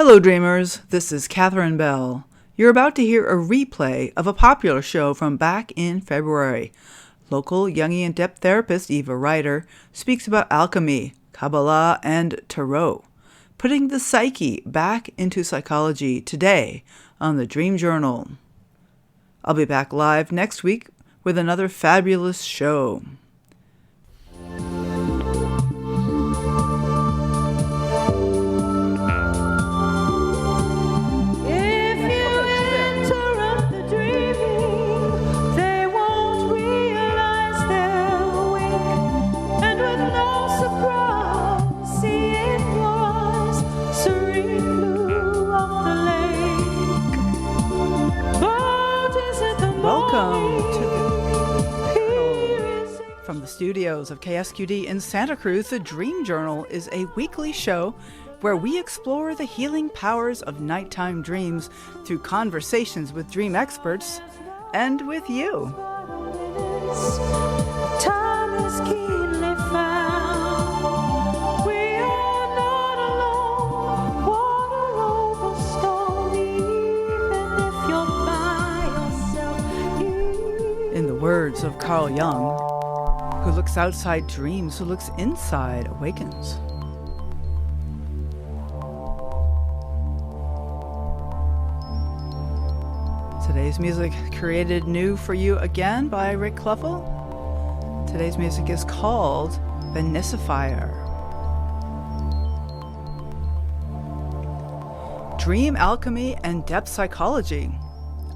Hello, dreamers. This is Catherine Bell. You're about to hear a replay of a popular show from back in February. Local Jungian depth therapist Eva Rider speaks about alchemy, Kabbalah, and tarot, putting the psyche back into psychology today on the Dream Journal. I'll be back live next week with another fabulous show. From the studios of KSQD in Santa Cruz, the Dream Journal is a weekly show where we explore the healing powers of nighttime dreams through conversations with dream experts and with you. Time is keenly found. We are not alone. Water over stone, even if you're by yourself. In the words of Carl Jung, who looks outside dreams, who looks inside awakens. Today's music created new for you again by Rick Cluffel. Today's music is called Venicifier. Dream alchemy and depth psychology.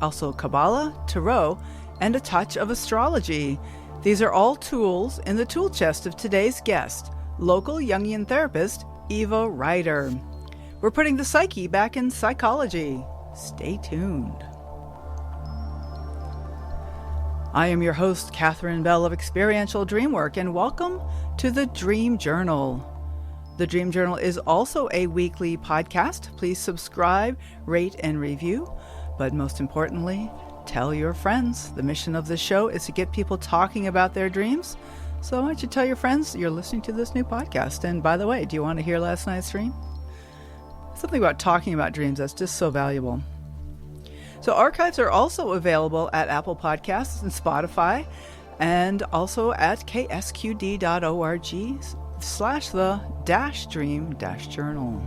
Also Kabbalah, tarot, and a touch of astrology. These are all tools in the tool chest of today's guest, local Jungian therapist Eva Rider. We're putting the psyche back in psychology. Stay tuned. I am your host, Catherine Bell of Experiential Dreamwork, and welcome to the Dream Journal. The Dream Journal is also a weekly podcast. Please subscribe, rate, and review. But most importantly, tell your friends. The mission of this show is to get people talking about their dreams. So why don't you tell your friends you're listening to this new podcast? And by the way, do you want to hear last night's dream? Something about talking about dreams that's just so valuable. So archives are also available at Apple Podcasts and Spotify, and also at ksqd.org/the-dream-journal.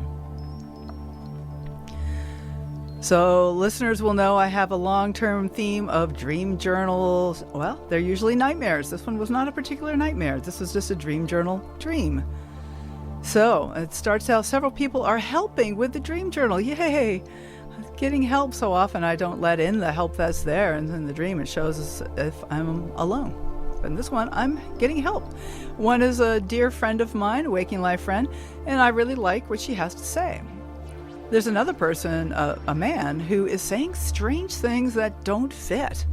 So listeners will know I have a long-term theme of dream journals. Well, they're usually nightmares. This one was not a particular nightmare. This was just a dream journal dream. So it starts out, several people are helping with the dream journal. Yay! Getting help. So often I don't let in the help that's there, and in the dream it shows as if I'm alone. But in this one, I'm getting help. One is a dear friend of mine, a Waking Life friend, and I really like what she has to say. There's another person, a man, who is saying strange things that don't fit.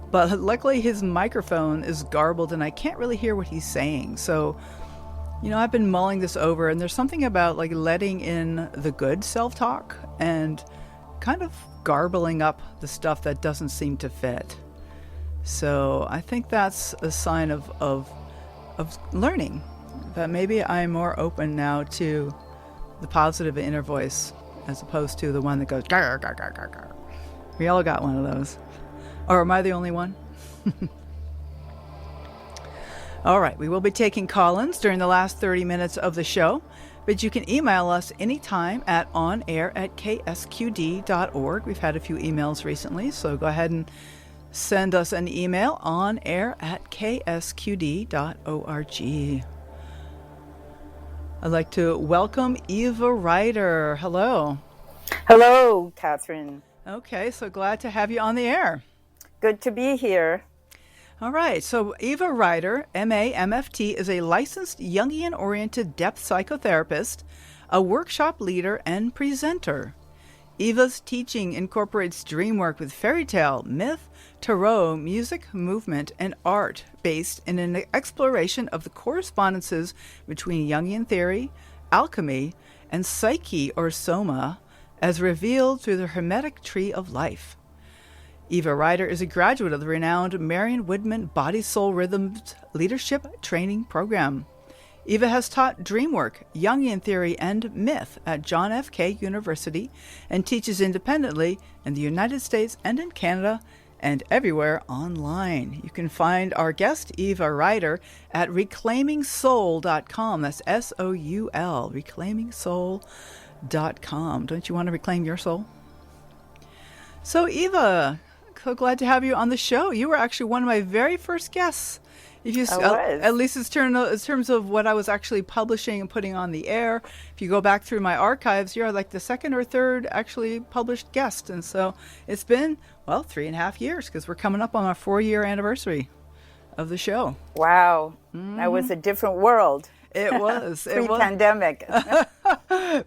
But luckily his microphone is garbled and I can't really hear what he's saying. So, I've been mulling this over, and there's something about like letting in the good self-talk and kind of garbling up the stuff that doesn't seem to fit. So I think that's a sign of learning, that maybe I'm more open now to the positive inner voice, as opposed to the one that goes, gar, gar, gar, gar, gar. We all got one of those. Or am I the only one? All right, we will be taking call-ins during the last 30 minutes of the show, but you can email us anytime at onair@ksqd.org. We've had a few emails recently, so go ahead and send us an email, onair@ksqd.org. I'd like to welcome Eva Rider. Hello. Hello, Catherine. Okay, so glad to have you on the air. Good to be here. All right, so Eva Rider, MA, MFT, is a licensed Jungian-oriented depth psychotherapist, a workshop leader, and presenter. Eva's teaching incorporates dream work with fairy tale, myth, tarot, music, movement, and art, based in an exploration of the correspondences between Jungian theory, alchemy, and psyche or soma, as revealed through the Hermetic Tree of Life. Eva Rider is a graduate of the renowned Marion Woodman Body Soul Rhythms Leadership Training Program. Eva has taught dream work, Jungian theory, and myth at John F. K. University and teaches independently in the United States and in Canada and everywhere online. You can find our guest, Eva Rider, at reclaimingsoul.com. That's S-O-U-L, reclaimingsoul.com. Don't you want to reclaim your soul? So, Eva, so glad to have you on the show. You were actually one of my very first guests. If you, at least in terms of what I was actually publishing and putting on the air. If you go back through my archives, you're like the second or third actually published guest. And so it's been, 3.5 years, because we're coming up on our 4-year anniversary of the show. Wow. That was a different world. It was. Pre-pandemic.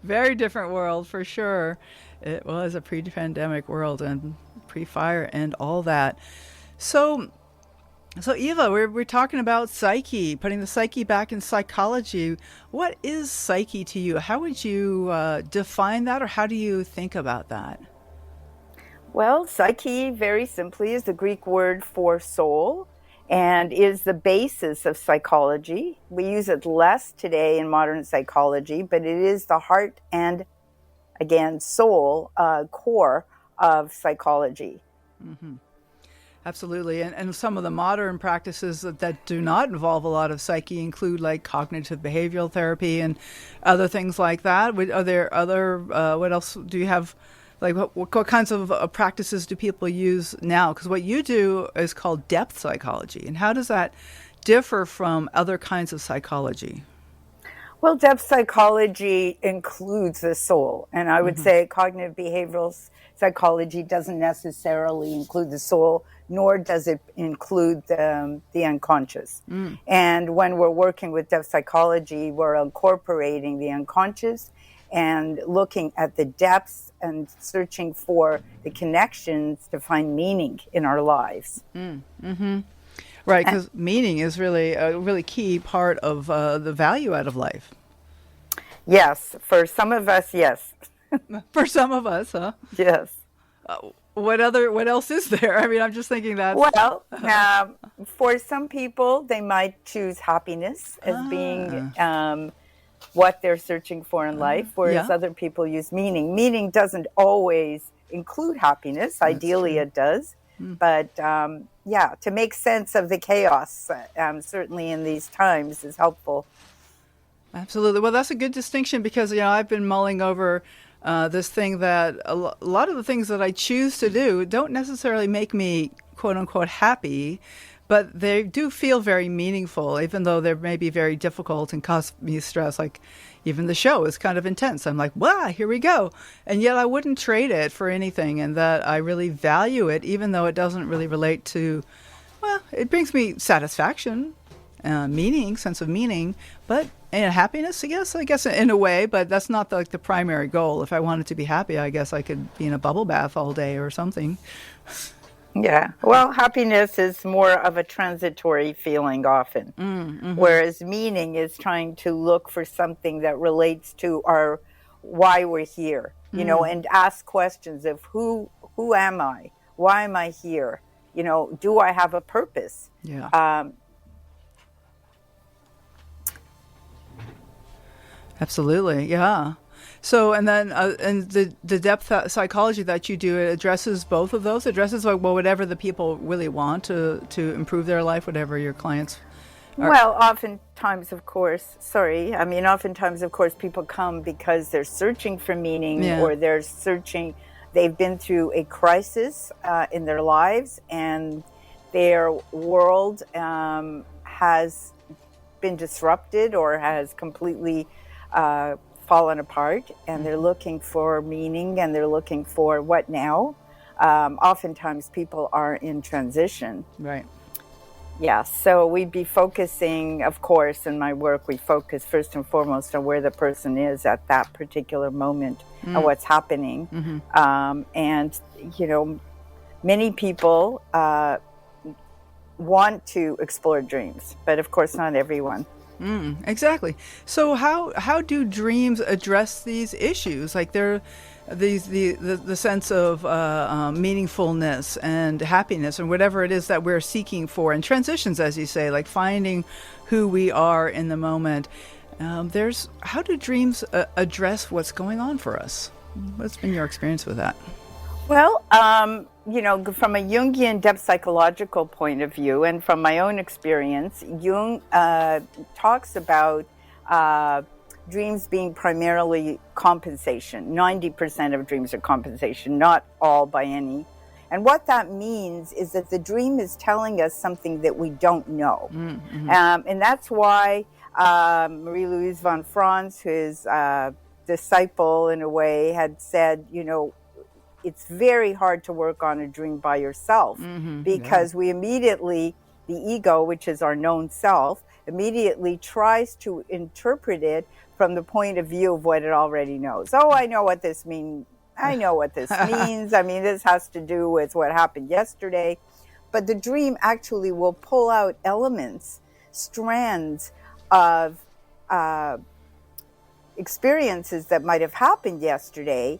Very different world, for sure. It was a pre-pandemic world and pre-fire and all that. So Eva, we're talking about psyche, putting the psyche back in psychology. What is psyche to you? How would you define that, or how do you think about that? Well, psyche, very simply, is the Greek word for soul and is the basis of psychology. We use it less today in modern psychology, but it is the heart and, again, soul core of psychology. Mm-hmm. Absolutely. And some of the modern practices that do not involve a lot of psyche include like cognitive behavioral therapy and other things like that. Are there other, what else do you have? Like what kinds of practices do people use now? Because what you do is called depth psychology. And how does that differ from other kinds of psychology? Well, depth psychology includes the soul. And I would say cognitive behavioral psychology doesn't necessarily include the soul, nor does it include the unconscious. And when we're working with depth psychology, we're incorporating the unconscious and looking at the depths and searching for the connections to find meaning in our lives. Right, because meaning is really a really key part of the value out of life. Yes, for some of us, yes. For some of us, huh? Yes. What else is there? I mean, I'm just thinking that. Well, for some people, they might choose happiness as being what they're searching for in life, whereas other people use meaning. Meaning doesn't always include happiness. Ideally, it does. But to make sense of the chaos, certainly in these times, is helpful. Absolutely. Well, that's a good distinction because, I've been mulling over this thing that a lot of the things that I choose to do don't necessarily make me, quote unquote, happy, but they do feel very meaningful, even though they may be very difficult and cause me stress. Like even the show is kind of intense. I'm like, wow, here we go. And yet I wouldn't trade it for anything, and that I really value it, even though it doesn't really relate to, it brings me satisfaction, meaning, sense of meaning, but happiness, I guess in a way, but that's not the primary goal. If I wanted to be happy, I guess I could be in a bubble bath all day or something. Yeah. Well, happiness is more of a transitory feeling often, whereas meaning is trying to look for something that relates to our why we're here, and ask questions of who am I? Why am I here? Do I have a purpose? Yeah. Absolutely, yeah. So, and then and the depth psychology that you do, it addresses both of those. It addresses whatever the people really want to improve their life, whatever your clients are. Well, oftentimes, of course, people come because they're searching for meaning, or they've been through a crisis in their lives, and their world has been disrupted or has completely fallen apart, and they're looking for meaning, and they're looking for what now. Oftentimes people are in transition. Right. Yeah, so we'd be focusing, of course, in my work, we focus first and foremost on where the person is at that particular moment and what's happening. And, many people want to explore dreams, but of course not everyone. Exactly. So how do dreams address these issues? Like the sense of meaningfulness and happiness and whatever it is that we're seeking for, and transitions, as you say, like finding who we are in the moment. How do dreams address what's going on for us? What's been your experience with that? Well, from a Jungian depth psychological point of view, and from my own experience, Jung talks about dreams being primarily compensation. 90% of dreams are compensation, not all by any. And what that means is that the dream is telling us something that we don't know. Mm-hmm. And that's why Marie-Louise von Franz, his disciple in a way, had said, it's very hard to work on a dream by yourself, because we immediately, the ego, which is our known self, immediately tries to interpret it from the point of view of what it already knows. Oh, I know what this means. I know what this means. I mean, this has to do with what happened yesterday. But the dream actually will pull out elements, strands of experiences that might have happened yesterday,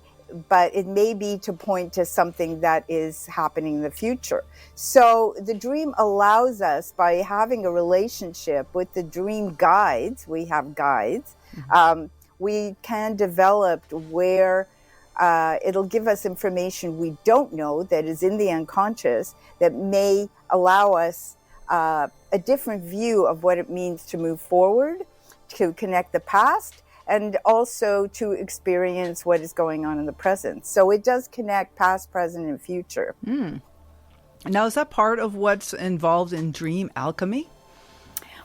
but it may be to point to something that is happening in the future. So the dream allows us, by having a relationship with the dream guides, we have guides, we can develop where it'll give us information we don't know that is in the unconscious that may allow us a different view of what it means to move forward, to connect the past, and also to experience what is going on in the present. So it does connect past, present, and future. Now, is that part of what's involved in dream alchemy?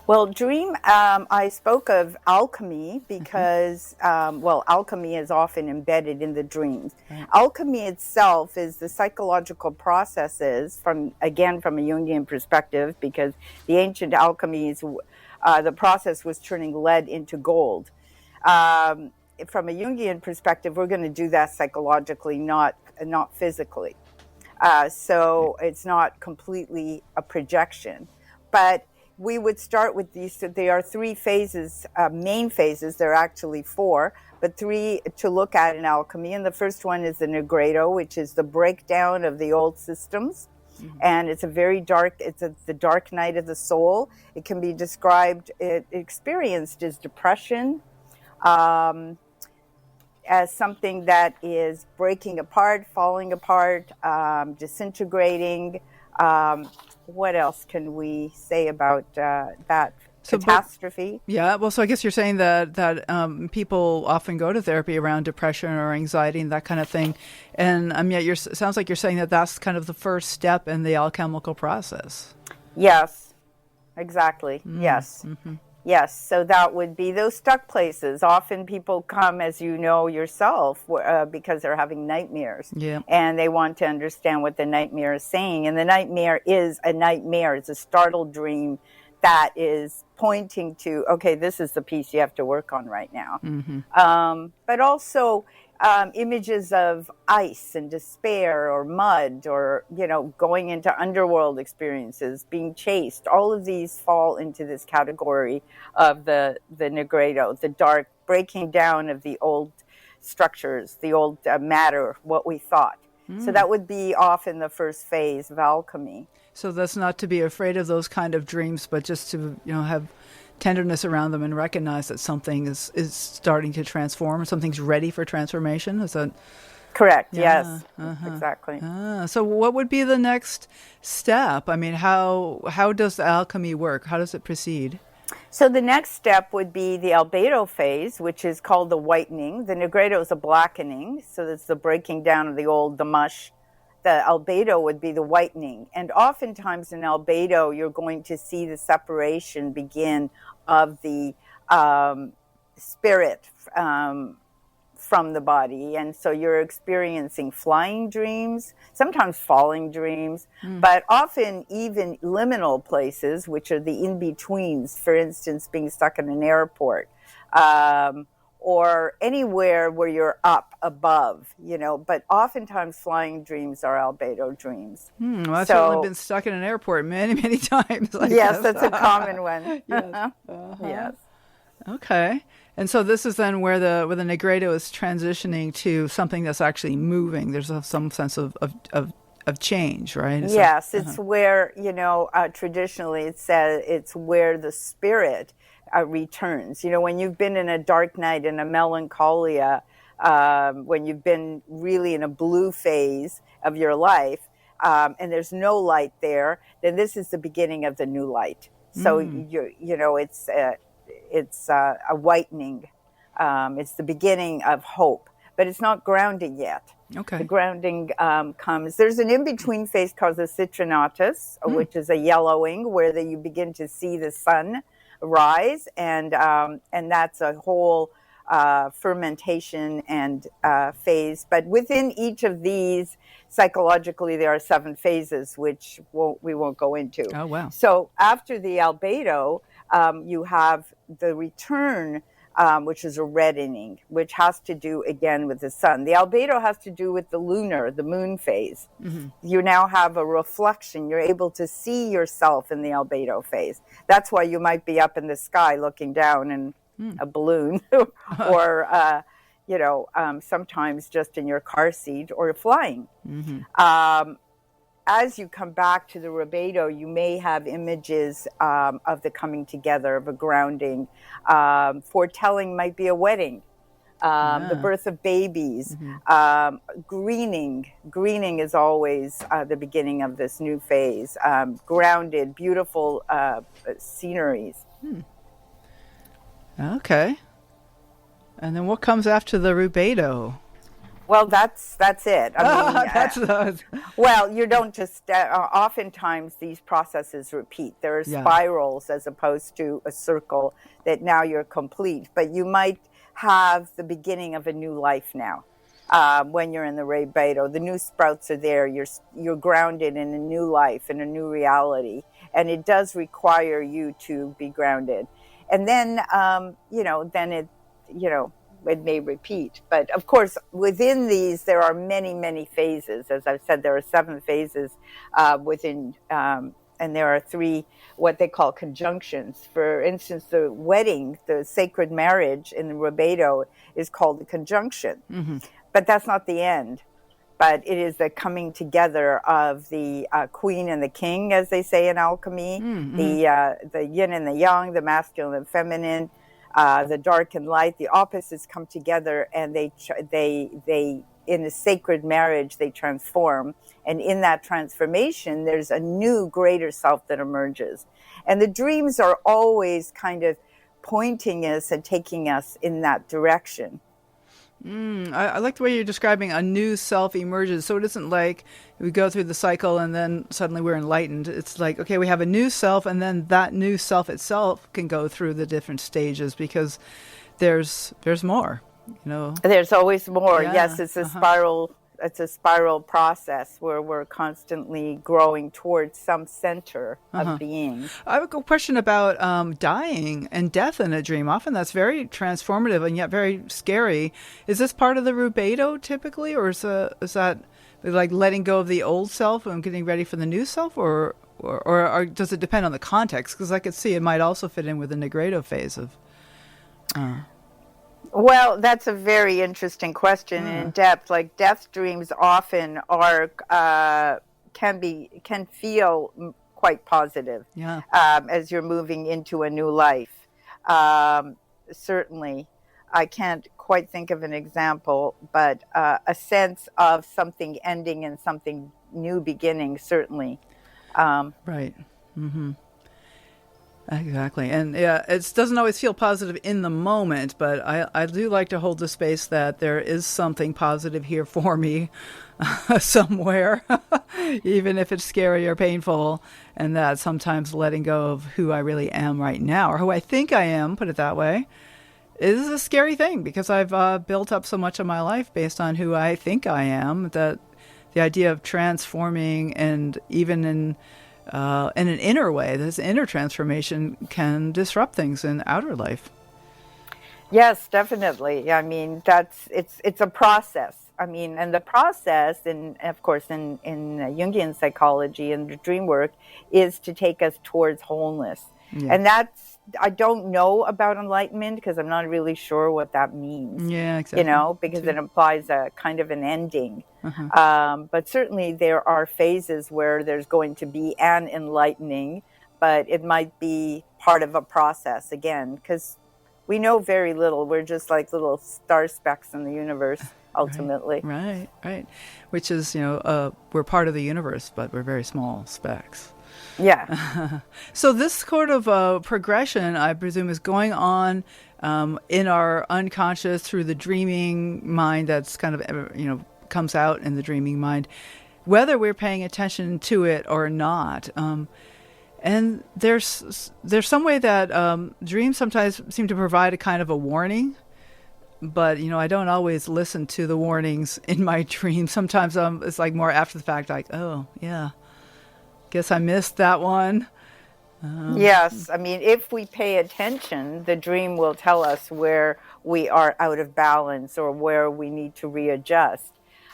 Well, dream, I spoke of alchemy because, alchemy is often embedded in the dreams. Right. Alchemy itself is the psychological processes from a Jungian perspective, because the ancient alchemies, the process was turning lead into gold. From a Jungian perspective, we're going to do that psychologically, not physically. So it's not completely a projection. But we would start with these. There are three phases, main phases. There are actually four, but three to look at in alchemy. And the first one is the nigredo, which is the breakdown of the old systems. And it's a very dark, the dark night of the soul. It can be described, experienced as depression, as something that is breaking apart, falling apart, disintegrating. What else can we say about that? Catastrophe? So I guess you're saying that people often go to therapy around depression or anxiety and that kind of thing, and yet sounds like you're saying that that's kind of the first step in the alchemical process. Yes, exactly. Yes. Yes, so that would be those stuck places. Often people come, as you know yourself, because they're having nightmares. Yeah. And they want to understand what the nightmare is saying. And the nightmare is a nightmare. It's a startled dream that is pointing to, okay, this is the piece you have to work on right now. But also images of ice and despair or mud or, going into underworld experiences, being chased. All of these fall into this category of the nigredo, the dark breaking down of the old structures, the old matter, what we thought. So that would be often the first phase of alchemy. So that's not to be afraid of those kind of dreams, but just to, have tenderness around them and recognize that something is starting to transform, something's ready for transformation. Is that correct? Yes, exactly. So what would be the next step? I mean, how does the alchemy work? How does it proceed? So the next step would be the albedo phase, which is called the whitening. The nigredo is a blackening, so that's the breaking down of the mush. The albedo would be the whitening. And oftentimes in albedo, you're going to see the separation begin of the spirit from the body. And so you're experiencing flying dreams, sometimes falling dreams, but often even liminal places, which are the in-betweens, for instance, being stuck in an airport. Or anywhere where you're up above, but oftentimes flying dreams are albedo dreams. Well, I've certainly been stuck in an airport many, many times. Yes, that's a common one. Yes. Yes. Okay. And so this is then where the nigredo is transitioning to something that's actually moving. There's some sense of change, right? Yes, it's where, traditionally it says it's where the spirit returns. You know, when you've been in a dark night, in a melancholia, when you've been really in a blue phase of your life, and there's no light there, then this is the beginning of the new light. So you know, it's a whitening. It's the beginning of hope, but it's not grounding yet. Okay. The grounding comes. There's an in-between phase called the citrinatus, which is a yellowing, where you begin to see the sun rise, and that's a whole fermentation and phase. But within each of these, psychologically, there are 7 phases, which we won't go into. Oh, wow. So after the albedo, you have the return, which is a reddening, which has to do again with the sun. The albedo has to do with the moon phase. You now have a reflection. You're able to see yourself in the albedo phase. That's why you might be up in the sky looking down in a balloon, or you know, sometimes just in your car seat or flying. As you come back to the rubedo, you may have images of the coming together, of a grounding. Foretelling might be a wedding, the birth of babies. Greening is always the beginning of this new phase. Grounded, beautiful sceneries. Okay. And then what comes after the rubedo? Well, that's it. I mean, well, you don't just. Oftentimes, these processes repeat. There are spirals as opposed to a circle that now you're complete. But you might have the beginning of a new life now. When you're in the rubedo, the new sprouts are there. You're grounded in a new life, in a new reality, and it does require you to be grounded. And then, you know, it may repeat. But of course, within these, there are many, many phases. As I've said, there are 7 phases within, and there are 3 what they call conjunctions. For instance, the wedding, the sacred marriage in the rubedo is called the conjunction. But that's not the end. But it is the coming together of the queen and the king, as they say in alchemy, the yin and the yang, the masculine and feminine, the dark and light. The opposites come together, and they in a sacred marriage they transform. And in that transformation, there's a new, greater self that emerges. And the dreams are always kind of pointing us and taking us in that direction. I like the way you're describing a new self emerges. So it isn't like we go through the cycle and then suddenly we're enlightened. It's like, okay, we have a new self, and then that new self itself can go through the different stages, because there's more, you know. There's always more. Yeah. Yes, it's a spiral. It's a spiral process where we're constantly growing towards some center of being. I have a question about dying and death in a dream. Often that's very transformative and yet very scary. Is this part of the rubedo typically, or is that like letting go of the old self and getting ready for the new self, or does it depend on the context? Because I could see it might also fit in with the nigredo phase of... Well, that's a very interesting question in depth. Like, death dreams often are can feel quite positive as you're moving into a new life. Certainly, I can't quite think of an example, but a sense of something ending and something new beginning, certainly. Right. Exactly. And yeah, it doesn't always feel positive in the moment, but I do like to hold the space that there is something positive here for me somewhere, even if it's scary or painful, and that sometimes letting go of who I really am right now, or who I think I am, put it that way, is a scary thing, because I've built up so much of my life based on who I think I am, that the idea of transforming, and even in an inner way, this inner transformation can disrupt things in outer life. Yes, definitely. I mean, it's a process. I mean, and the process, and of course in Jungian psychology and the dream work, is to take us towards wholeness. Yeah. And I don't know about enlightenment, because I'm not really sure what that means. Yeah, exactly. You know, because it implies a kind of an ending. But certainly there are phases where there's going to be an enlightening, but it might be part of a process again, because we know very little. We're just like little star specks in the universe, ultimately. Right. Which is, we're part of the universe, but we're very small specks. Yeah. So this sort of progression, I presume, is going on in our unconscious through the dreaming mind that's kind of, comes out in the dreaming mind, whether we're paying attention to it or not. And there's some way that dreams sometimes seem to provide a kind of a warning, but I don't always listen to the warnings in my dreams. Sometimes it's like more after the fact, like, oh yeah, guess I missed that one. Yes, I mean, if we pay attention, the dream will tell us where we are out of balance or where we need to readjust.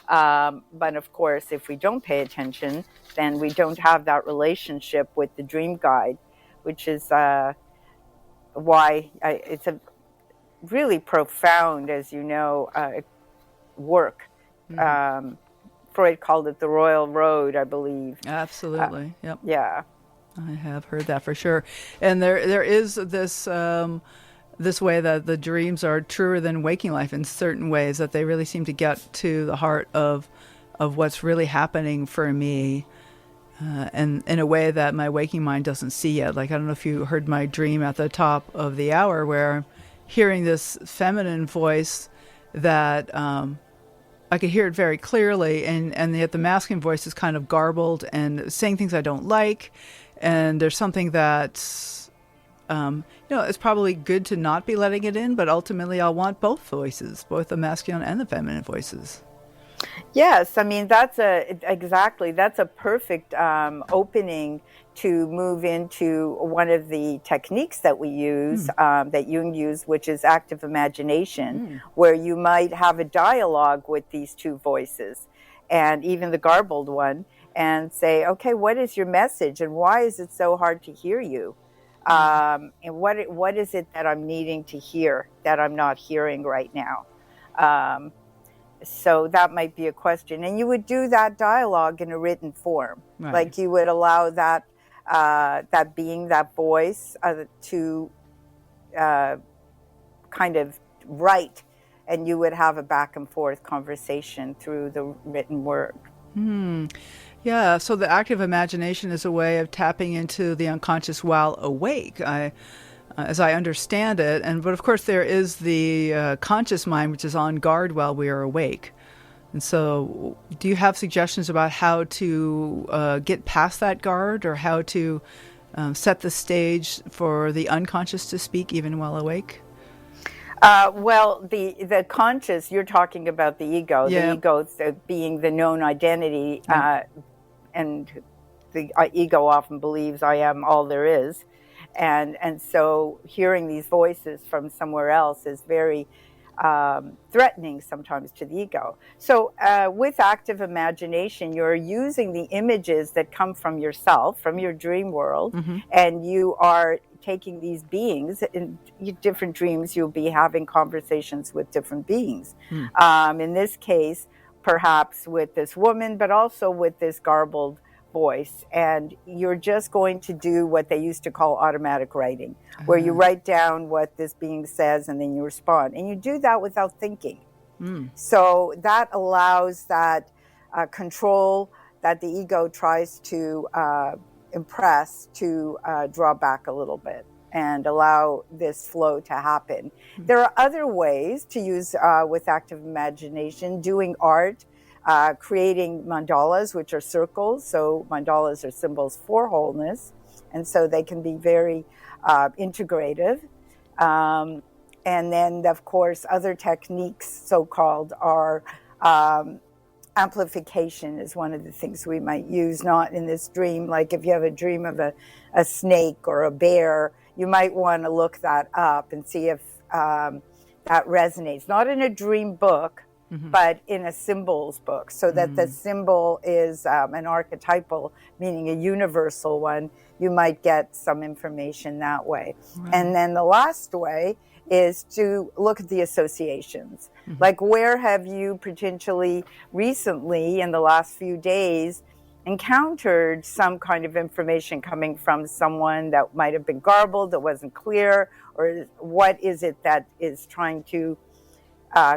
But of course, if we don't pay attention, then we don't have that relationship with the dream guide, which is why it's a really profound, as you know, work. Mm-hmm. Freud called it the Royal Road, I believe. Absolutely. Yep. Yeah. I have heard that for sure. And there is this this way that the dreams are truer than waking life in certain ways, that they really seem to get to the heart of what's really happening for me, and in a way that my waking mind doesn't see yet. Like, I don't know if you heard my dream at the top of the hour, where I'm hearing this feminine voice that I could hear it very clearly, and yet the masculine voice is kind of garbled and saying things I don't like. And there's something that's, it's probably good to not be letting it in, but ultimately I'll want both voices, both the masculine and the feminine voices. Yes, I mean, that's a perfect opening to move into one of the techniques that we use, that Jung used, which is active imagination, where you might have a dialogue with these two voices, and even the garbled one, and say, okay, what is your message, and why is it so hard to hear you? And what is it that I'm needing to hear that I'm not hearing right now? So that might be a question. And you would do that dialogue in a written form. Right. Like you would allow that being, that voice, to kind of write, and you would have a back and forth conversation through the written word. Yeah, so the active imagination is a way of tapping into the unconscious while awake, as I understand it. But of course there is the conscious mind, which is on guard while we are awake. And so do you have suggestions about how to get past that guard, or how to set the stage for the unconscious to speak even while awake? Well, the conscious, you're talking about the ego, the ego being the known identity, and the ego often believes I am all there is. And so hearing these voices from somewhere else is very threatening sometimes to the ego. So with active imagination, you're using the images that come from yourself, from your dream world, and you are taking these beings in different dreams. You'll be having conversations with different beings. In this case, perhaps with this woman, but also with this garbled voice. And you're just going to do what they used to call automatic writing, where you write down what this being says and then you respond. And you do that without thinking. So that allows that control that the ego tries to impress to draw back a little bit and allow this flow to happen. There are other ways to use with active imagination, doing art, creating mandalas, which are circles. So mandalas are symbols for wholeness, and so they can be very integrative. And then, of course, other techniques, so-called, are amplification is one of the things we might use, not in this dream. Like if you have a dream of a snake or a bear, you might want to look that up and see if that resonates. Not in a dream book, but in a symbols book, so that the symbol is an archetypal, meaning a universal one. You might get some information that way. Right. And then the last way is to look at the associations. Like, where have you potentially recently in the last few days encountered some kind of information coming from someone that might have been garbled, that wasn't clear, or what is it that is trying to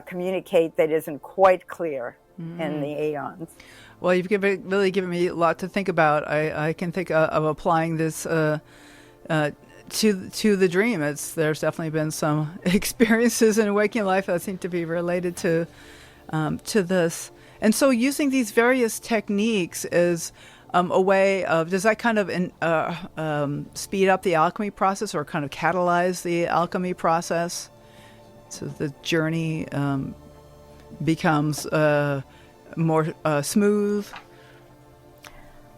communicate that isn't quite clear in the aeons. Well, you've really given me a lot to think about. I can think of applying this to the dream. There's definitely been some experiences in waking life that seem to be related to this. And so using these various techniques is a way of, does that kind of speed up the alchemy process or kind of catalyze the alchemy process so the journey becomes more smooth?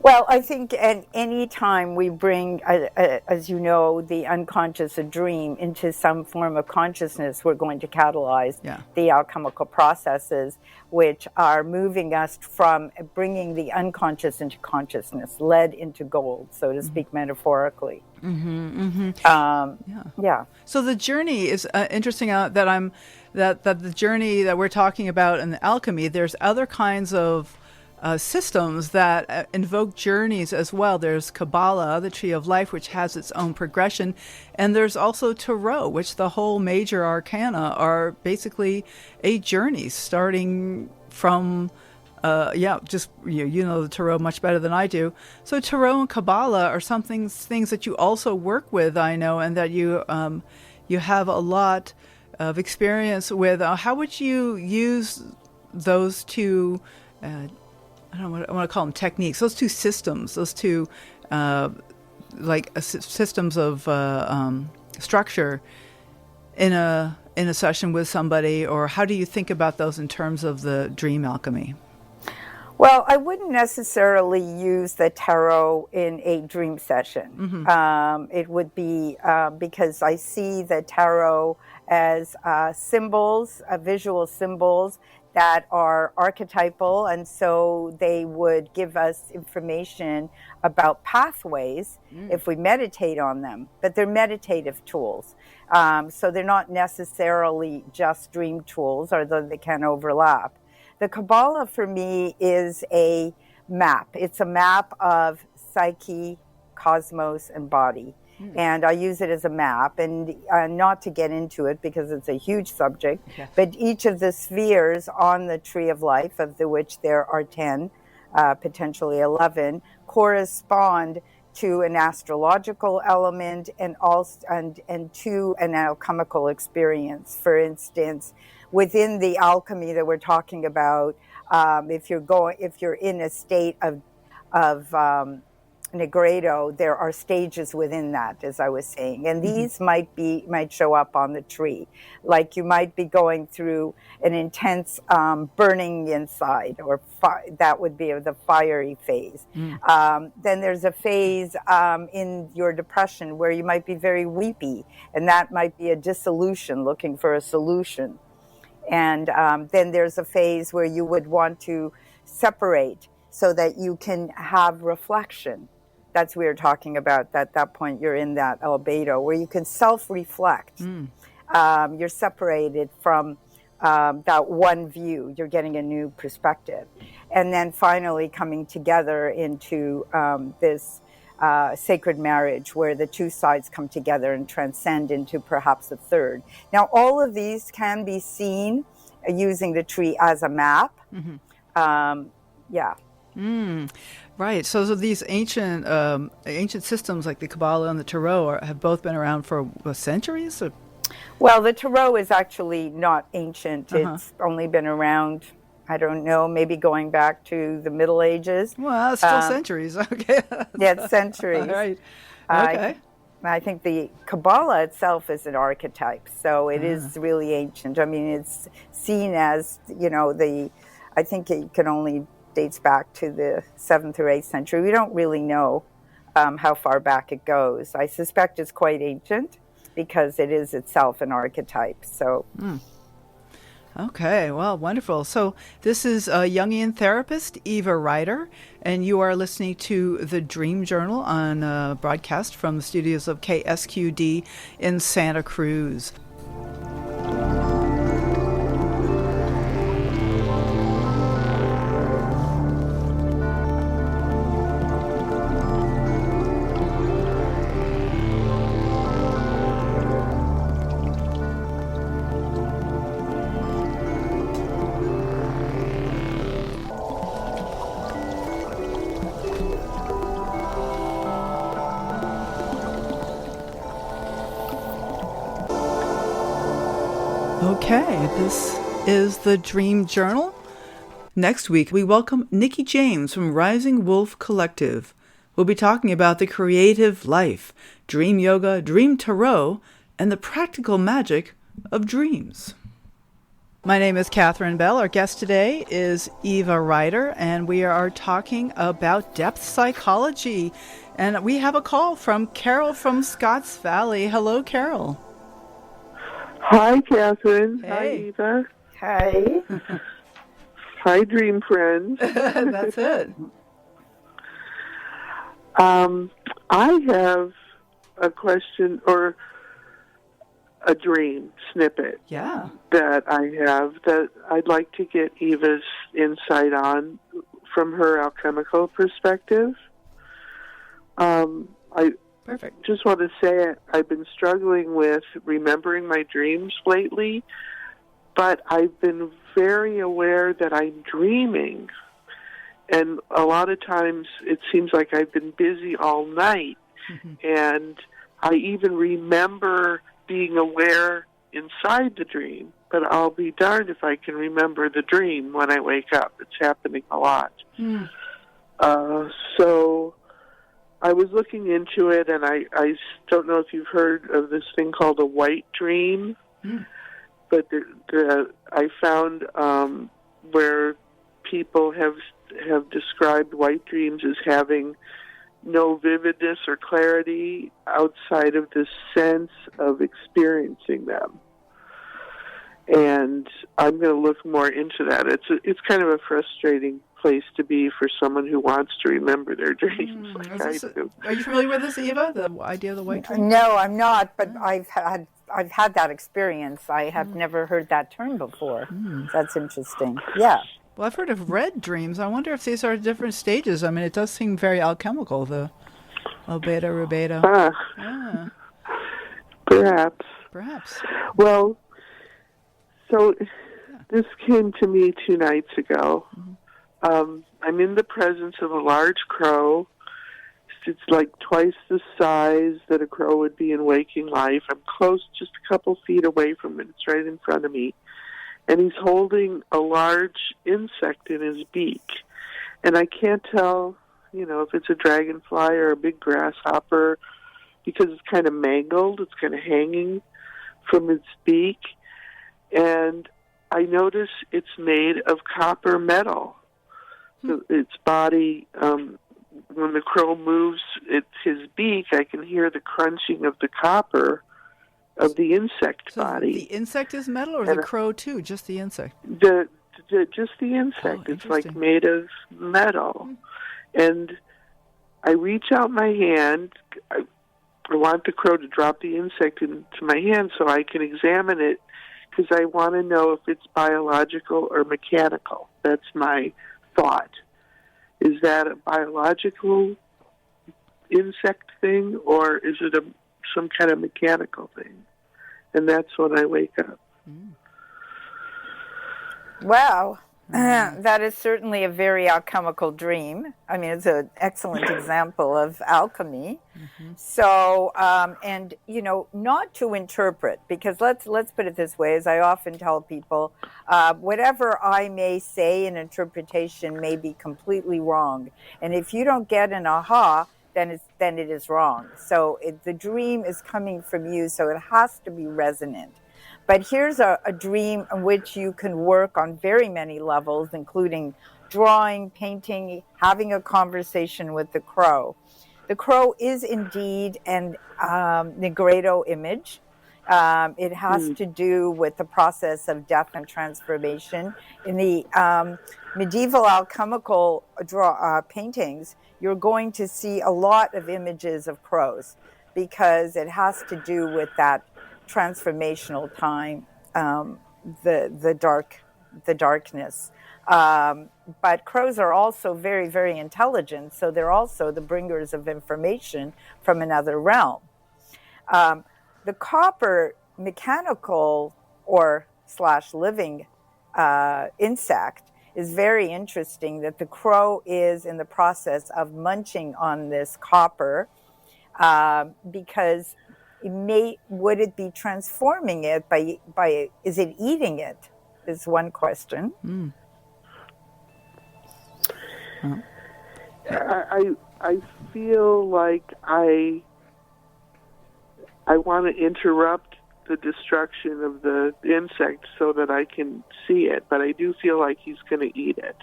Well, I think any time we bring, as you know, the unconscious, a dream, into some form of consciousness, we're going to catalyze the alchemical processes, which are moving us from bringing the unconscious into consciousness, lead into gold, so to speak, metaphorically. So the journey is interesting. That the journey that we're talking about in the alchemy, there's other kinds of systems that invoke journeys as well. There's Kabbalah, the Tree of Life, which has its own progression, and there's also Tarot, which the whole major arcana are basically a journey starting from just you know the Tarot much better than I do. So Tarot and Kabbalah are things that you also work with, I know, and that you have a lot of experience with. How would you use those two? I want to call them techniques. Those two systems, those two systems of structure in a session with somebody, or how do you think about those in terms of the dream alchemy? Well, I wouldn't necessarily use the tarot in a dream session. It would be because I see the tarot as symbols, visual symbols that are archetypal, and so they would give us information about pathways if we meditate on them, but they're meditative tools. So they're not necessarily just dream tools, although they can overlap. The Kabbalah for me is a map. It's a map of psyche, cosmos, and body. And I use it as a map, and not to get into it because it's a huge subject, but each of the spheres on the Tree of Life, of which there are 10, potentially 11, correspond to an astrological element and to an alchemical experience. For instance, within the alchemy that we're talking about, if you're in a state of nigredo, there are stages within that, as I was saying, and these might show up on the tree. Like you might be going through an intense burning inside, or that would be the fiery phase. Then there's a phase in your depression where you might be very weepy, and that might be a dissolution, looking for a solution. And then there's a phase where you would want to separate so that you can have reflection. That's what we're talking about. At that point, you're in that albedo where you can self-reflect. You're separated from that one view. You're getting a new perspective. And then finally coming together into this sacred marriage where the two sides come together and transcend into perhaps a third. Now, all of these can be seen using the tree as a map. Right. So these ancient systems like the Kabbalah and the Tarot have both been around for centuries? Or? Well, the Tarot is actually not ancient. It's only been around, I don't know, maybe going back to the Middle Ages. Well, it's still centuries. Okay. Yeah, it's centuries. Right. Okay. I think the Kabbalah itself is an archetype, so it is really ancient. I mean, it's seen as, I think it can only dates back to the 7th or 8th century. We don't really know how far back it goes. I suspect it's quite ancient because it is itself an archetype. So, Okay, well, wonderful. So this is Jungian therapist Eva Rider, and you are listening to the Dream Journal on broadcast from the studios of KSQD in Santa Cruz. Okay, this is the Dream Journal. Next week, we welcome Nikki James from Rising Wolf Collective. We'll be talking about the creative life, dream yoga, dream tarot, and the practical magic of dreams. My name is Catherine Bell. Our guest today is Eva Rider, and we are talking about depth psychology. And we have a call from Carol from Scotts Valley. Hello, Carol. Hi, Catherine. Hey. Hi, Eva. Hi. Hi, dream friends. That's it. I have a question or a dream snippet that I have that I'd like to get Eva's insight on from her alchemical perspective. I Perfect. just want to say I've been struggling with remembering my dreams lately, but I've been very aware that I'm dreaming. And a lot of times it seems like I've been busy all night. Mm-hmm. And I even remember being aware inside the dream, but I'll be darned if I can remember the dream when I wake up. It's happening a lot. Mm. So I was looking into it, and I don't know if you've heard of this thing called a white dream, but I found where people have described white dreams as having no vividness or clarity outside of the sense of experiencing them. And I'm going to look more into that. It's kind of a frustrating place to be for someone who wants to remember their dreams like I do. Are you familiar with this, Eva, the idea of the white dream? No, I'm not, but I've had that experience. I have never heard that term before. That's interesting. Yeah. Well, I've heard of red dreams. I wonder if these are different stages. I mean, it does seem very alchemical, the albeda, rubedo. Perhaps. Well, so this came to me 2 nights ago. I'm in the presence of a large crow. It's like twice the size that a crow would be in waking life. I'm close, just a couple feet away from it. It's right in front of me. And he's holding a large insect in his beak. And I can't tell, if it's a dragonfly or a big grasshopper because it's kind of mangled. It's kind of hanging from its beak. And I notice it's made of copper metal. So its body, when the crow moves his beak, I can hear the crunching of the copper of the insect body. The insect is metal, or the crow too? Just the insect? Just the insect. It's like made of metal. And I reach out my hand. I want the crow to drop the insect into my hand so I can examine it, because I want to know if it's biological or mechanical. That's my thought. Is that a biological insect thing, or is it some kind of mechanical thing? And that's when I wake up. Wow. That is certainly a very alchemical dream. I mean, it's an excellent example of alchemy. So, and, not to interpret, because let's put it this way, as I often tell people, whatever I may say in interpretation may be completely wrong. And if you don't get an aha, then it is wrong. So the dream is coming from you, so it has to be resonant. But here's a dream in which you can work on very many levels, including drawing, painting, having a conversation with the crow. The crow is indeed an nigredo image. It has to do with the process of death and transformation. In the medieval alchemical paintings, you're going to see a lot of images of crows, because it has to do with that transformational time, the darkness. But crows are also very, very intelligent, so they're also the bringers of information from another realm. The copper mechanical or / living insect is very interesting, that the crow is in the process of munching on this copper, because would it be transforming it by is it eating it? Is one question. I feel like I want to interrupt the destruction of the insect so that I can see it, but I do feel like he's going to eat it.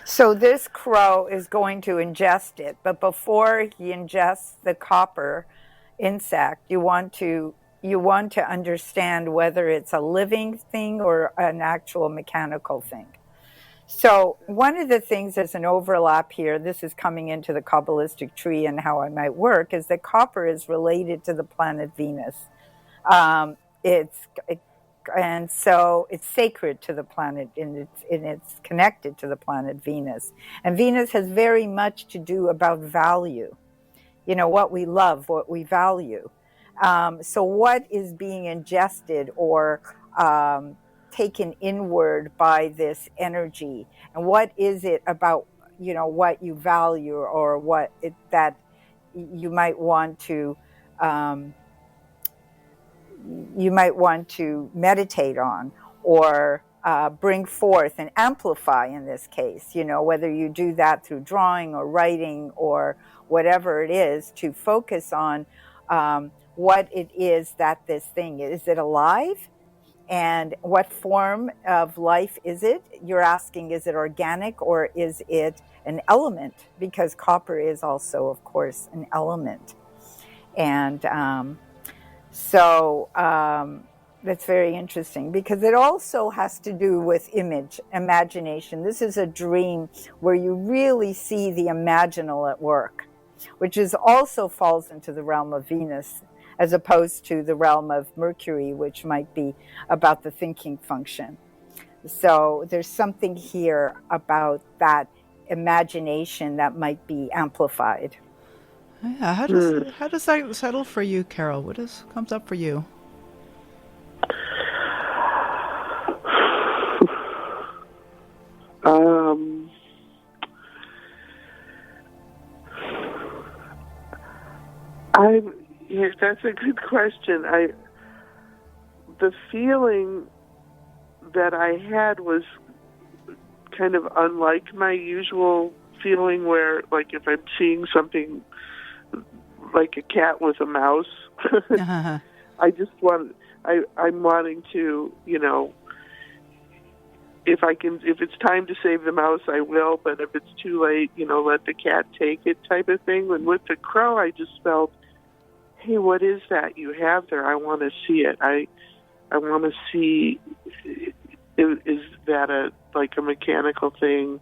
So this crow is going to ingest it, but before he ingests the copper insect, you want to understand whether it's a living thing or an actual mechanical thing. So one of the things, there's an overlap here, this is coming into the Kabbalistic tree and how I might work, is that copper is related to the planet Venus. And so it's sacred to the planet, and it's connected to the planet Venus. And Venus has very much to do about value, what we love, what we value. So what is being ingested or taken inward by this energy, and what is it about what you value or that you might want to meditate on or bring forth and amplify in this case, whether you do that through drawing or writing or whatever it is, to focus on what it is that this thing is it alive? And what form of life is it? You're asking, is it organic or is it an element? Because copper is also, of course, an element. And so that's very interesting because it also has to do with imagination. This is a dream where you really see the imaginal at work, which also falls into the realm of Venus, as opposed to the realm of Mercury, which might be about the thinking function. So there's something here about that imagination that might be amplified. Yeah, how does that settle for you, Carol? What comes up for you? That's a good question. The feeling that I had was kind of unlike my usual feeling where, like, if I'm seeing something like a cat with a mouse, I'm wanting to, if it's time to save the mouse, I will, but if it's too late, let the cat take it type of thing. And with the crow, I just felt, hey, what is that you have there? I want to see it. I want to see, is that a mechanical thing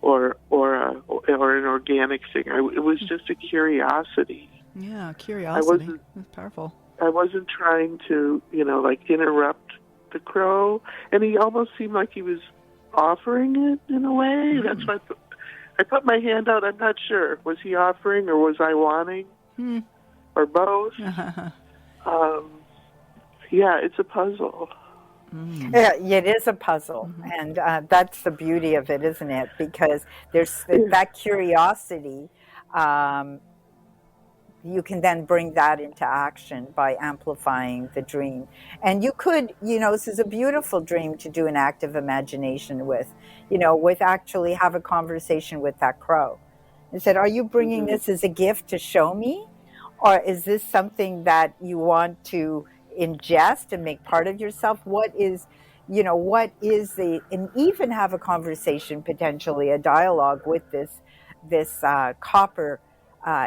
or an organic thing? It was just a curiosity. Yeah, curiosity. That's powerful. I wasn't trying to, interrupt the crow, and he almost seemed like he was offering it in a way. That's why I put my hand out. I'm not sure. Was he offering or was I wanting? Or both. Yeah, it's a puzzle. Yeah, it is a puzzle, and that's the beauty of it, isn't it? Because there's that curiosity. You can then bring that into action by amplifying the dream. And you could, this is a beautiful dream to do an active imagination with, with actually have a conversation with that crow. And said, are you bringing this as a gift to show me? Or is this something that you want to ingest and make part of yourself? What is and even have a conversation, potentially a dialogue with this copper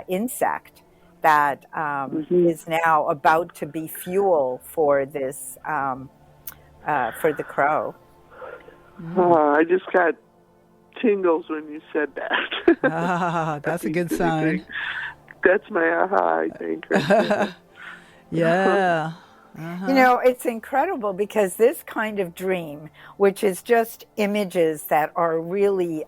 insect that is now about to be fuel for this, for the crow. I just got tingles when you said that. That's a good sign. That's my aha, I think. Yeah. It's incredible because this kind of dream, which is just images that are really,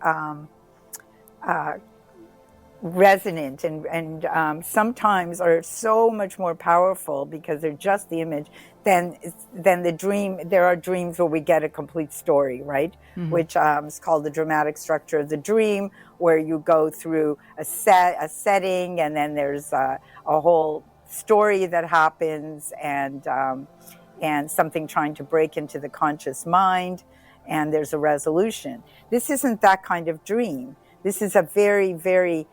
resonant and sometimes are so much more powerful because they're just the image than the dream. There are dreams where we get a complete story, right? Which is called the dramatic structure of the dream, where you go through a setting, and then there's a whole story that happens, and something trying to break into the conscious mind, and there's a resolution. This isn't that kind of dream. This is a very, very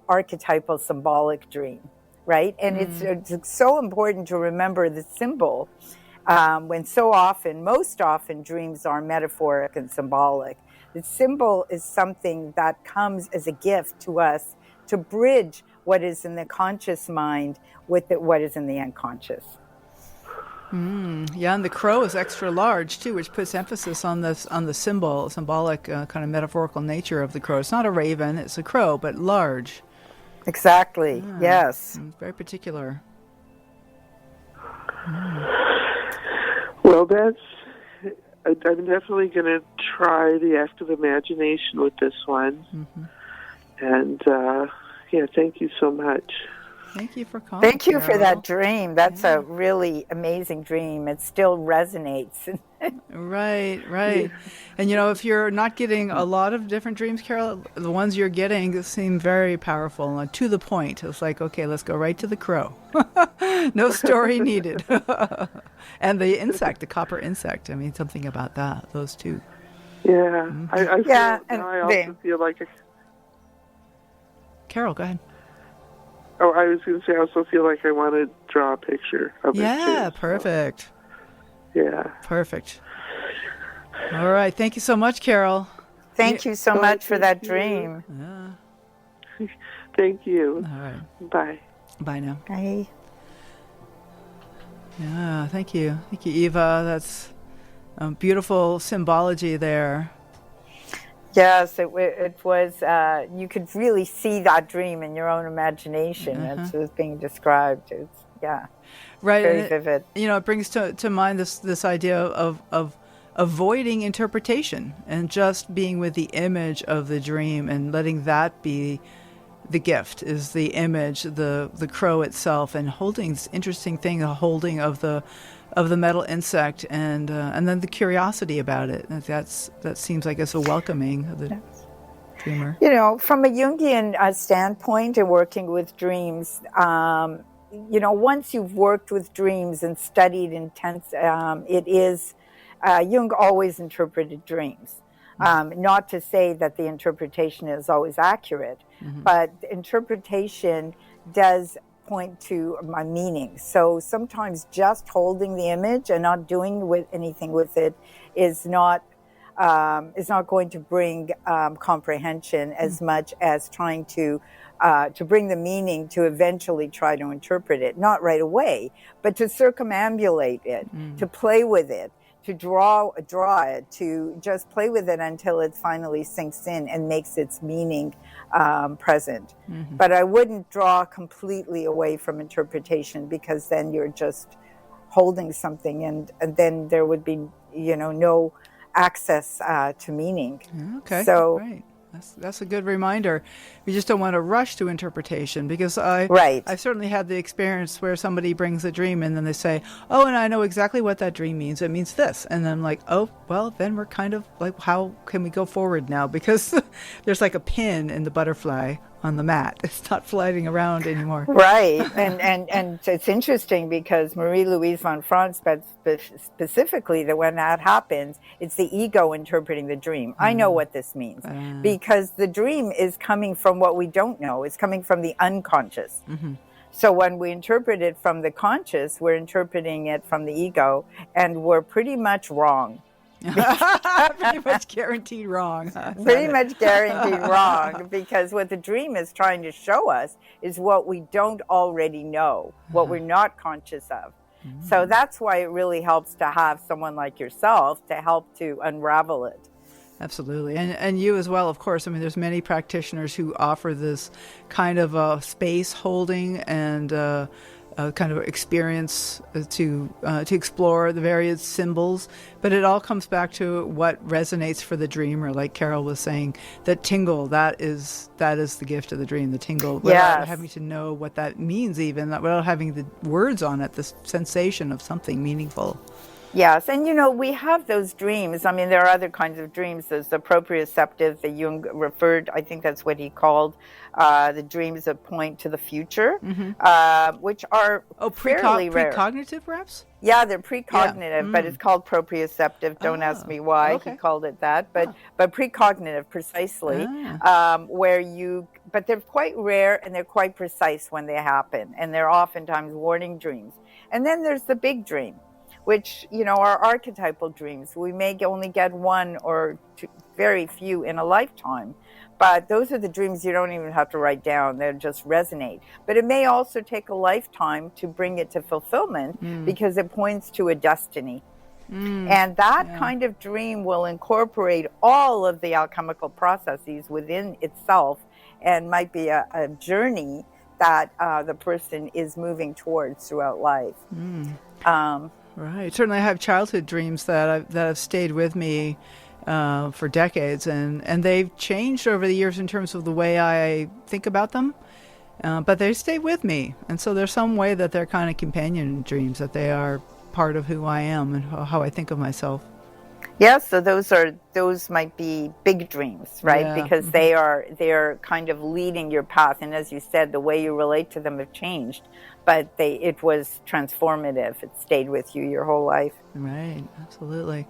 archetypal, symbolic dream, right? And it's so important to remember the symbol when most often dreams are metaphoric and symbolic. The symbol is something that comes as a gift to us to bridge what is in the conscious mind with what is in the unconscious. Yeah, and the crow is extra large too, which puts emphasis on the symbolic kind of metaphorical nature of the crow. It's not a raven; it's a crow, but large. Exactly. Yes. Very particular. Well, I'm definitely going to try the act of imagination with this one. And thank you so much. Thank you for calling. Thank you Carol. for that dream. That's a really amazing dream. It still resonates. Right. And if you're not getting a lot of different dreams, Carol, the ones you're getting seem very powerful and to the point. It's like, okay, let's go right to the crow. No story needed. And the insect, the copper insect. I mean, something about that. Those two. Yeah. I also feel like Carol, go ahead. Oh, I was going to say, I also feel like I want to draw a picture of it. Yeah, too, perfect. So. Yeah. Perfect. All right. Thank you so much, Carol. Thank you so much for that dream. Yeah. Thank you. All right. Bye. Bye now. Bye. Yeah, thank you. Thank you, Eva. That's beautiful symbology there. Yes, it was. You could really see that dream in your own imagination as it was being described. It's right, very vivid. It brings to mind this idea of avoiding interpretation and just being with the image of the dream and letting that be the gift. Is the image, the crow itself, and holding this interesting thing, the holding of the metal insect, and then the curiosity about it. That seems like it's a welcoming of the dreamer. From a Jungian standpoint and working with dreams, once you've worked with dreams and studied it is Jung always interpreted dreams. Not to say that the interpretation is always accurate, but interpretation does point to my meaning. So sometimes just holding the image and not doing anything with it is not going to bring comprehension as much as trying to bring the meaning to eventually try to interpret it, not right away, but to circumambulate it, to play with it, to draw it, to just play with it until it finally sinks in and makes its meaning present. But I wouldn't draw completely away from interpretation, because then you're just holding something, and then there would be no access to meaning. Okay, so right. That's a good reminder. We just don't want to rush to interpretation, because I've certainly had the experience where somebody brings a dream and then they say, oh, and I know exactly what that dream means. It means this. And then I'm like, oh, well, then we're kind of like, how can we go forward now? Because there's like a pin in the butterfly on the mat. It's not floating around anymore. Right. And it's interesting, because Marie-Louise von Franz specifically, that when that happens, it's the ego interpreting the dream. I know what this means, because the dream is coming from what we don't know. It's coming from the unconscious. So when we interpret it from the conscious, we're interpreting it from the ego, and we're pretty much wrong. Pretty much guaranteed wrong. Pretty much guaranteed wrong, because what the dream is trying to show us is what we don't already know, what we're not conscious of. So that's why it really helps to have someone like yourself to help to unravel it. Absolutely. And you as well, of course. I mean, there's many practitioners who offer this kind of space holding and kind of experience to explore the various symbols, but it all comes back to what resonates for the dreamer. Like Carol was saying, that tingle, that is the gift of the dream, the tingle, without having to know what that means, even without having the words on it, the sensation of something meaningful. Yes, and we have those dreams. I mean, there are other kinds of dreams. There's the proprioceptive that Jung referred, I think that's what he called, the dreams that point to the future, which are fairly rare. Precognitive, perhaps? Yeah, they're precognitive, but it's called proprioceptive. Don't ask me why he called it that, but precognitive, precisely, but they're quite rare and they're quite precise when they happen, and they're oftentimes warning dreams. And then there's the big dream, which, are archetypal dreams. We may only get one or two, very few in a lifetime, but those are the dreams you don't even have to write down. They just resonate. But it may also take a lifetime to bring it to fulfillment because it points to a destiny. And that kind of dream will incorporate all of the alchemical processes within itself and might be a journey that the person is moving towards throughout life. Right. Certainly I have childhood dreams that have stayed with me for decades, and they've changed over the years in terms of the way I think about them, but they stay with me. And so there's some way that they're kind of companion dreams, that they are part of who I am and how I think of myself. Yes, so those might be big dreams, right? Yeah. Because they're kind of leading your path, and as you said, the way you relate to them have changed, but it was transformative. It stayed with you your whole life. Right, absolutely.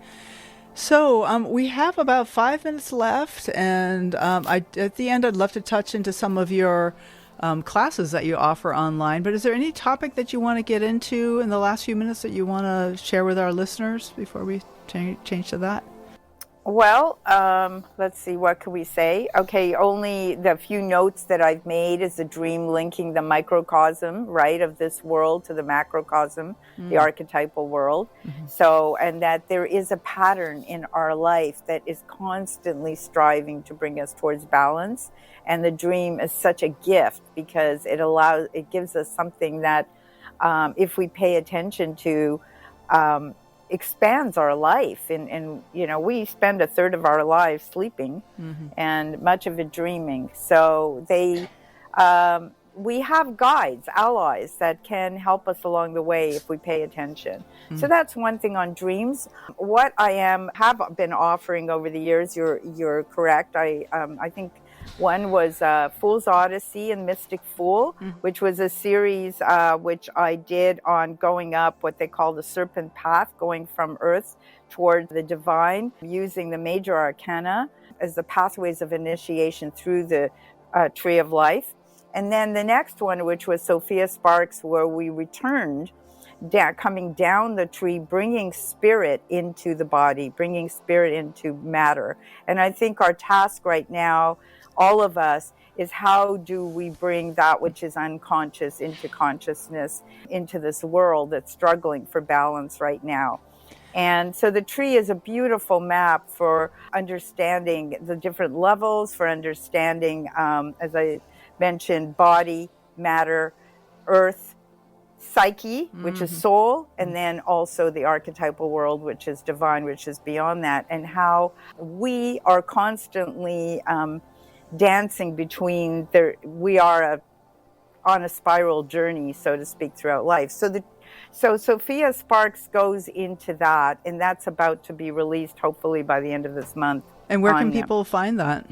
So we have about 5 minutes left, and at the end, I'd love to touch into some of your classes that you offer online. But is there any topic that you want to get into in the last few minutes that you want to share with our listeners before we change to that? Well, let's see, what can we say? Okay, only the few notes that I've made is a dream linking the microcosm, right, of this world to the macrocosm, the archetypal world. So, and that there is a pattern in our life that is constantly striving to bring us towards balance. And the dream is such a gift because it gives us something that, if we pay attention to, expands our life. And we spend a third of our lives sleeping and much of it dreaming. So we have guides, allies that can help us along the way if we pay attention. So that's one thing on dreams. What I have been offering over the years, you're correct. I think one was Fool's Odyssey and Mystic Fool, which was a series which I did on going up what they call the serpent path, going from Earth toward the divine, using the major arcana as the pathways of initiation through the tree of life. And then the next one, which was Sophia Sparks, where we returned coming down the tree, bringing spirit into the body, bringing spirit into matter. And I think our task right now, all of us, is how do we bring that which is unconscious into consciousness, into this world that's struggling for balance right now. And so the tree is a beautiful map for understanding the different levels, for understanding, as I mentioned, body, matter, earth, psyche, which is soul, and then also the archetypal world, which is divine, which is beyond that, and how we are constantly dancing between we are on a spiral journey, so to speak, throughout life. So Sophia Sparks goes into that, and that's about to be released hopefully by the end of this month. And where can people find that?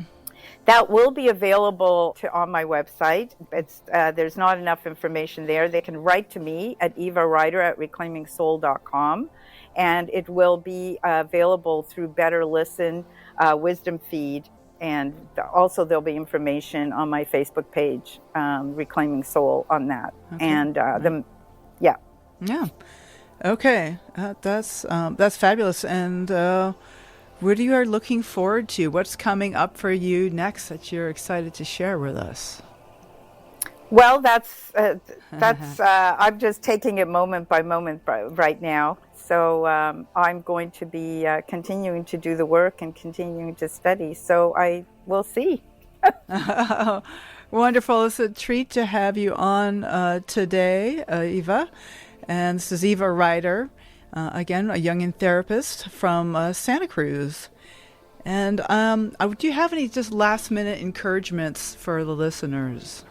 That will be available on my website. There's not enough information there. They can write to me at Eva Rider at reclaimingsoul.com, and it will be available through Better Listen, Wisdom Feed, and also there'll be information on my Facebook page, Reclaiming Soul, on that. Okay. And Yeah. Okay. That's fabulous. And what you are looking forward to? What's coming up for you next that you're excited to share with us? Well, that's I'm just taking it moment by moment right now. So I'm going to be continuing to do the work and continuing to study. So I will see. Wonderful. It's a treat to have you on today, Eva. And this is Eva Rider, again, a Jungian therapist from Santa Cruz. And do you have any just last-minute encouragements for the listeners?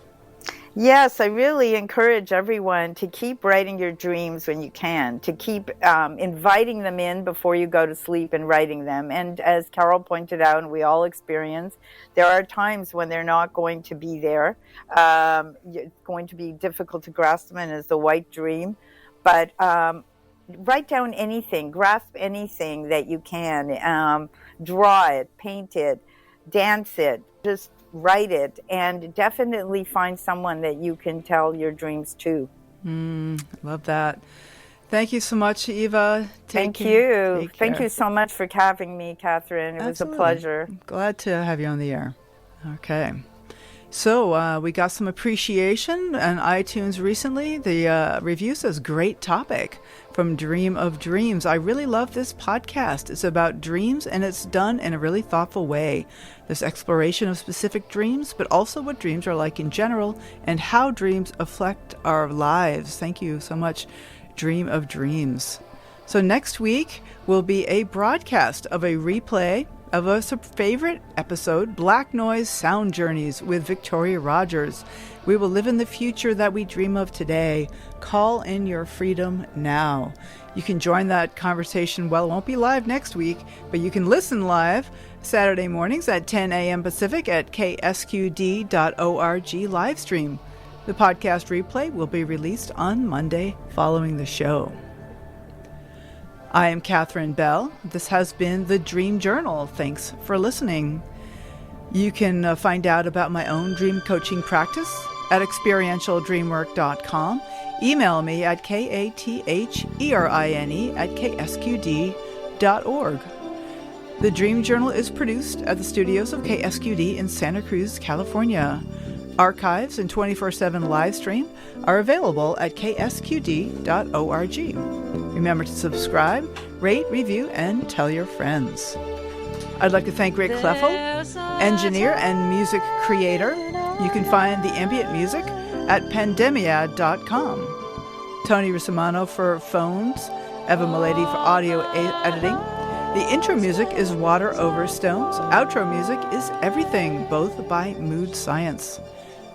Yes, I really encourage everyone to keep writing your dreams when you can, to keep inviting them in before you go to sleep and writing them. And as Carol pointed out, and we all experience, there are times when they're not going to be there. It's going to be difficult to grasp them as the white dream. But write down anything, grasp anything that you can. Draw it, paint it, dance it, just write it, and definitely find someone that you can tell your dreams to. Love that. Thank you so much, Eva. Thank you. Thank you so much for having me, Catherine. It was a pleasure. Glad to have you on the air. Okay. So we got some appreciation on iTunes recently. The review says, great topic from Dream of Dreams. I really love this podcast. It's about dreams and it's done in a really thoughtful way. There's exploration of specific dreams, but also what dreams are like in general and how dreams affect our lives. Thank you so much, Dream of Dreams. So next week will be a broadcast of a replay of a favorite episode, Black Noise Sound Journeys with Victoria Rogers. We will live in the future that we dream of today. Call in your freedom now. You can join that conversation. Well, it won't be live next week, but you can listen live Saturday mornings at 10 a.m. Pacific at ksqd.org live stream. The podcast replay will be released on Monday following the show. I am Catherine Bell. This has been the Dream Journal. Thanks for listening. You can find out about my own dream coaching practice at experientialdreamwork.com. Email me at katherini@ksqd.org. The Dream Journal is produced at the studios of KSQD in Santa Cruz, California. Archives and 24/7 live stream are available at ksqd.org. Remember to subscribe, rate, review, and tell your friends. I'd like to thank Rick Kleffel, engineer and music creator. You can find the ambient music at pandemiad.com. Tony Russimano for phones, Eva Milady for audio editing. The intro music is Water Over Stones. Outro music is Everything, both by Mood Science.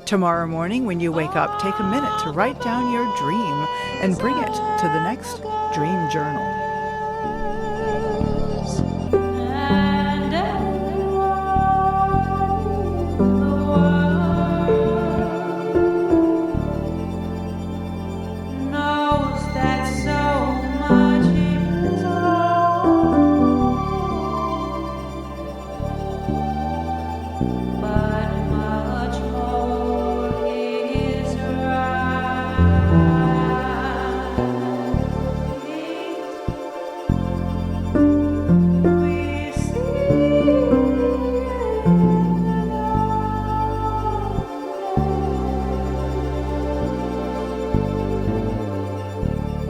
Tomorrow morning when you wake up, take a minute to write down your dream and bring it to the next Dream Journal.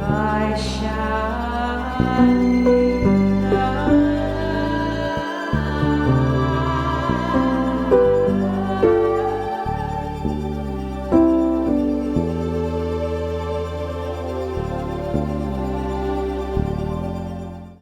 I shine.